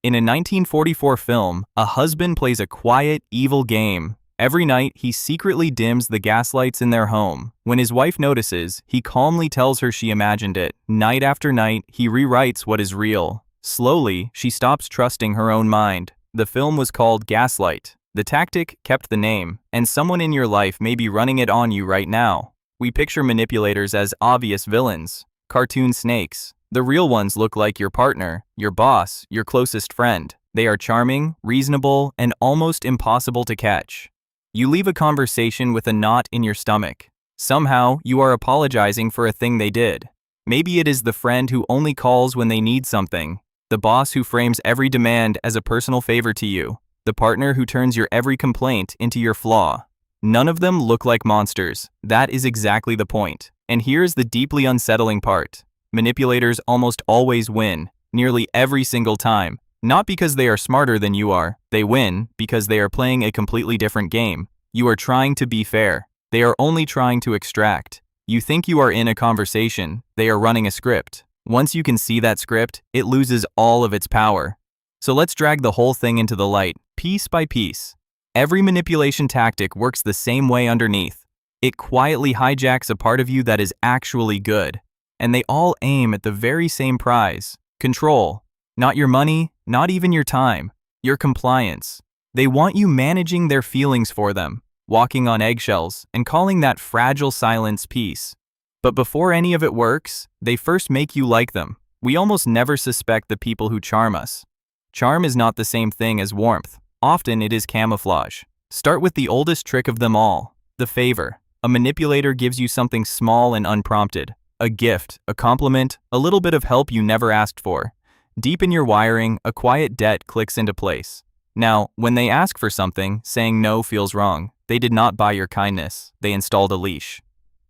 In a 1944 film, a husband plays a quiet, evil game. Every night, he secretly dims the gaslights in their home. When his wife notices, he calmly tells her she imagined it. Night after night, he rewrites what is real. Slowly, she stops trusting her own mind. The film was called Gaslight. The tactic kept the name, and someone in your life may be running it on you right now. We picture manipulators as obvious villains, cartoon snakes. The real ones look like your partner, your boss, your closest friend. They are charming, reasonable, and almost impossible to catch. You leave a conversation with a knot in your stomach. Somehow, you are apologizing for a thing they did. Maybe it is the friend who only calls when they need something, the boss who frames every demand as a personal favor to you, the partner who turns your every complaint into your flaw. None of them look like monsters. That is exactly the point. And here's the deeply unsettling part. Manipulators almost always win, nearly every single time. Not because they are smarter than you are, they win because they are playing a completely different game. You are trying to be fair. They are only trying to extract. You think you are in a conversation, they are running a script. Once you can see that script, it loses all of its power. So let's drag the whole thing into the light, piece by piece. Every manipulation tactic works the same way underneath. It quietly hijacks a part of you that is actually good. And they all aim at the very same prize, control. Not your money, not even your time, your compliance. They want you managing their feelings for them, walking on eggshells, and calling that fragile silence peace. But before any of it works, they first make you like them. We almost never suspect the people who charm us. Charm is not the same thing as warmth. Often it is camouflage. Start with the oldest trick of them all, the favor. A manipulator gives you something small and unprompted. A gift, a compliment, a little bit of help you never asked for. Deep in your wiring, a quiet debt clicks into place. Now, when they ask for something, saying no feels wrong. They did not buy your kindness. They installed a leash.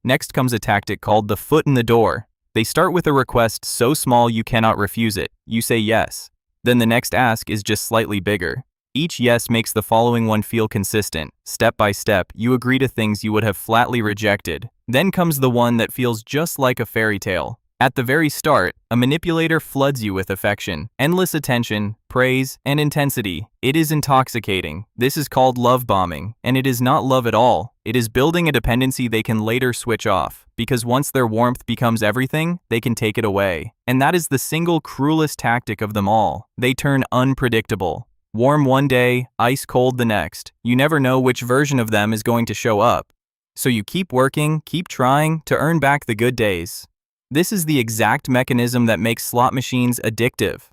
Next comes a tactic called the foot in the door. They start with a request so small you cannot refuse it. You say yes. Then the next ask is just slightly bigger. Each yes makes the following one feel consistent. Step by step, you agree to things you would have flatly rejected. Then comes the one that feels just like a fairy tale. At the very start, a manipulator floods you with affection, endless attention, praise, and intensity. It is intoxicating. This is called love bombing, and it is not love at all. It is building a dependency they can later switch off, because once their warmth becomes everything, they can take it away. And that is the single cruelest tactic of them all. They turn unpredictable. Warm one day, ice cold the next. You never know which version of them is going to show up. So you keep working, keep trying to earn back the good days. This is the exact mechanism that makes slot machines addictive.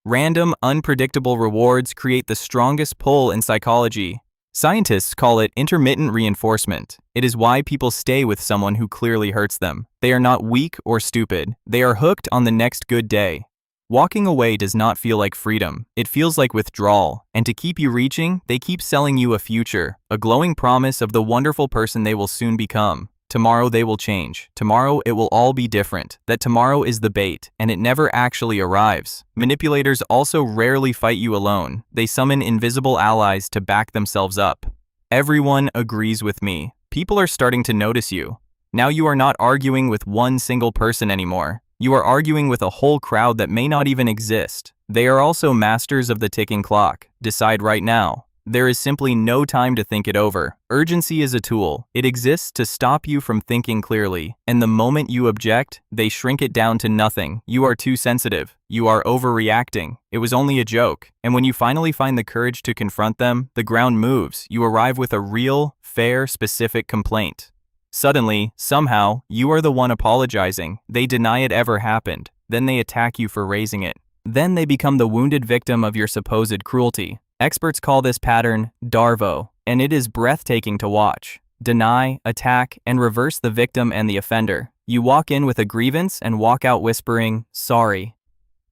Random, unpredictable rewards create the strongest pull in psychology. Scientists call it intermittent reinforcement. It is why people stay with someone who clearly hurts them. They are not weak or stupid. They are hooked on the next good day. Walking away does not feel like freedom. It feels like withdrawal. And to keep you reaching, they keep selling you a future, a glowing promise of the wonderful person they will soon become. Tomorrow they will change. Tomorrow it will all be different. That tomorrow is the bait, and it never actually arrives. Manipulators also rarely fight you alone. They summon invisible allies to back themselves up. Everyone agrees with me. People are starting to notice you. Now you are not arguing with one single person anymore. You are arguing with a whole crowd that may not even exist. They are also masters of the ticking clock. Decide right now. There is simply no time to think it over. Urgency is a tool. It exists to stop you from thinking clearly. And the moment you object, they shrink it down to nothing. You are too sensitive. You are overreacting. It was only a joke. And when you finally find the courage to confront them, the ground moves. You arrive with a real, fair, specific complaint. Suddenly, somehow, you are the one apologizing. They deny it ever happened. Then they attack you for raising it. Then they become the wounded victim of your supposed cruelty. Experts call this pattern DARVO, and it is breathtaking to watch. Deny, attack, and reverse the victim and the offender. You walk in with a grievance and walk out whispering, sorry.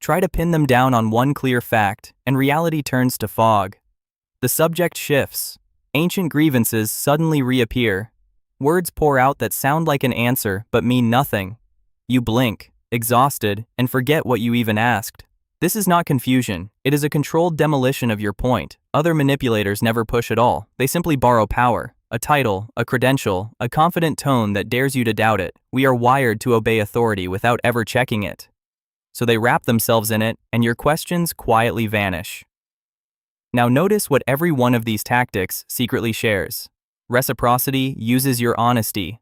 Try to pin them down on one clear fact, and reality turns to fog. The subject shifts. Ancient grievances suddenly reappear. Words pour out that sound like an answer but mean nothing. You blink, exhausted, and forget what you even asked. This is not confusion. It is a controlled demolition of your point. Other manipulators never push at all. They simply borrow power, a title, a credential, a confident tone that dares you to doubt it. We are wired to obey authority without ever checking it. so they wrap themselves in it and your questions quietly vanish. Now notice what every one of these tactics secretly shares. Reciprocity uses your honesty.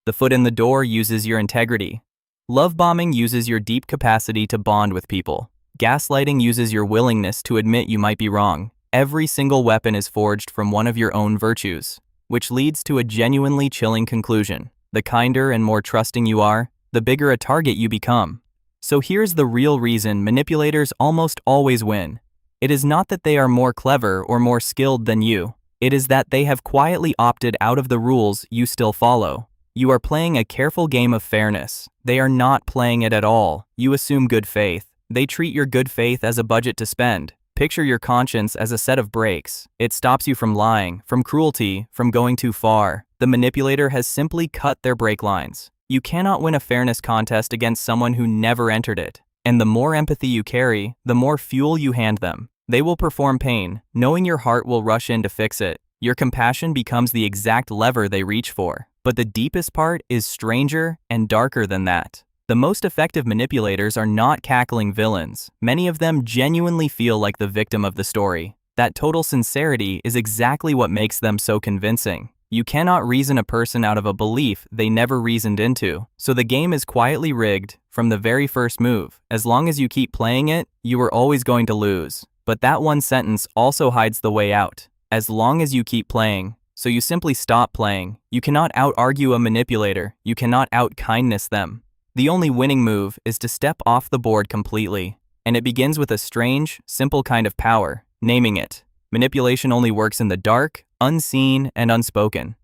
The foot in the door uses your integrity. Love bombing uses your deep capacity to bond with people. Gaslighting uses your willingness to admit you might be wrong. Every single weapon is forged from one of your own virtues, which leads to a genuinely chilling conclusion. The kinder and more trusting you are, the bigger a target you become. So here's the real reason manipulators almost always win. It is not that they are more clever or more skilled than you. It is that they have quietly opted out of the rules you still follow. You are playing a careful game of fairness. They are not playing it at all. You assume good faith. They treat your good faith as a budget to spend. Picture your conscience as a set of brakes. It stops you from lying, from cruelty, from going too far. The manipulator has simply cut their brake lines. You cannot win a fairness contest against someone who never entered it. And the more empathy you carry, the more fuel you hand them. They will perform pain, knowing your heart will rush in to fix it. Your compassion becomes the exact lever they reach for. But the deepest part is stranger and darker than that. The most effective manipulators are not cackling villains. Many of them genuinely feel like the victim of the story. That total sincerity is exactly what makes them so convincing. You cannot reason a person out of a belief they never reasoned into, so the game is quietly rigged from the very first move. As long as you keep playing it, you are always going to lose. But that one sentence also hides the way out. As long as you keep playing, so you simply stop playing. You cannot out-argue a manipulator. You cannot out-kindness them. The only winning move is to step off the board completely. And it begins with a strange, simple kind of power, naming it. Manipulation only works in the dark, unseen, and unspoken.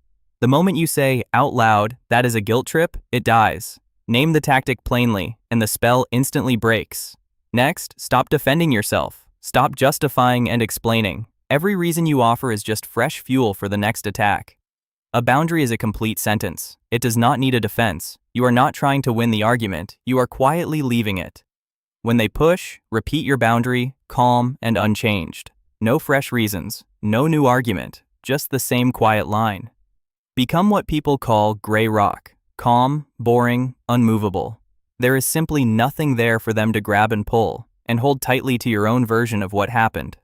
The moment you say, out loud, that is a guilt trip, it dies. Name the tactic plainly, and the spell instantly breaks. Next, stop defending yourself. Stop justifying and explaining. Every reason you offer is just fresh fuel for the next attack. A boundary is a complete sentence. It does not need a defense. You are not trying to win the argument, you are quietly leaving it. When they push, repeat your boundary, calm and unchanged. No fresh reasons, no new argument, just the same quiet line. Become what people call gray rock, calm, boring, unmovable. There is simply nothing there for them to grab and pull, and hold tightly to your own version of what happened.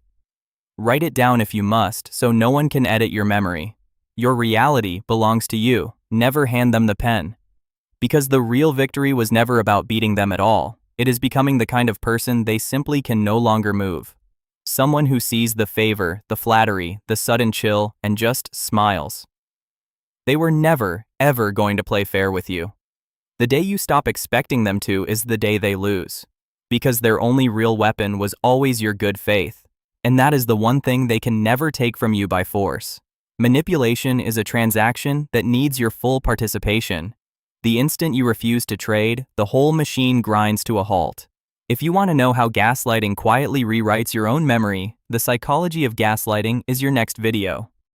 Write it down if you must, so no one can edit your memory. Your reality belongs to you. Never hand them the pen. Because the real victory was never about beating them at all. It is becoming the kind of person they simply can no longer move. Someone who sees the favor, the flattery, the sudden chill, and just smiles. They were never, ever going to play fair with you. The day you stop expecting them to is the day they lose. Because their only real weapon was always your good faith. And that is the one thing they can never take from you by force. Manipulation is a transaction that needs your full participation. The instant you refuse to trade, the whole machine grinds to a halt. If you want to know how gaslighting quietly rewrites your own memory, the psychology of gaslighting is your next video.